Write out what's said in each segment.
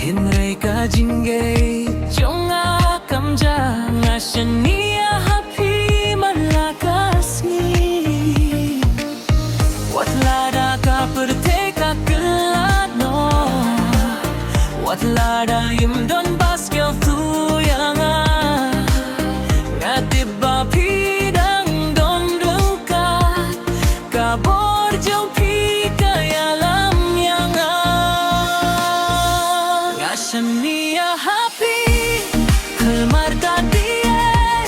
Hinray ka jinggay Jonga kamja Nga siya niya happy malakas ni Watlada ka perte ka kelano Watlada imdon baskel tuyanga Nga tiba pidang don rengkat Kabor jauh pi kayalam yang Nga siya niya happy Kelmar kadien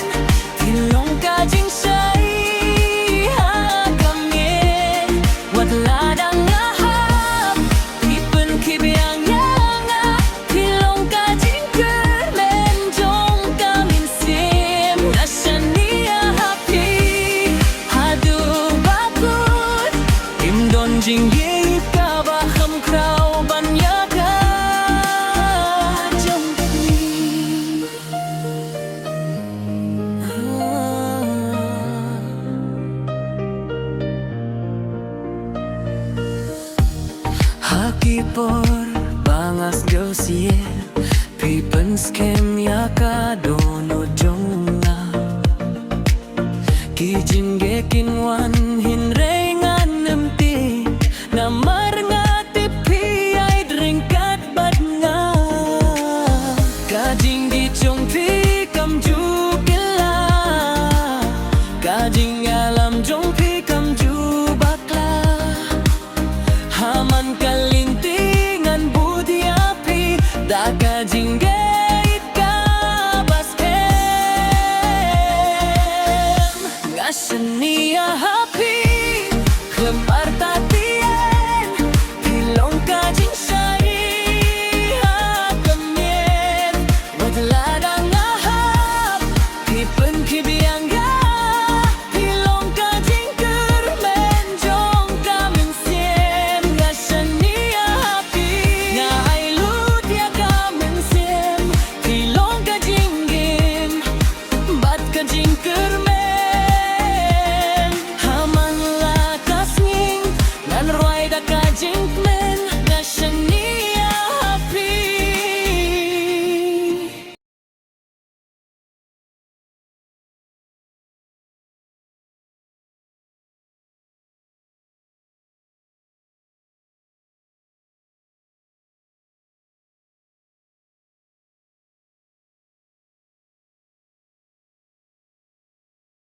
Tilong kajing say Hakamye Watlada ngahap Ipen kibiang yanga Tilong kajing kermen Jong kamin sim Nga siya niya happy Hadu bakut Imdon jinggit kabaham kraw banyaga Jong pi Hakipor bangas dosie Pipen skem ya kadono jonga Kijin gekin wan hin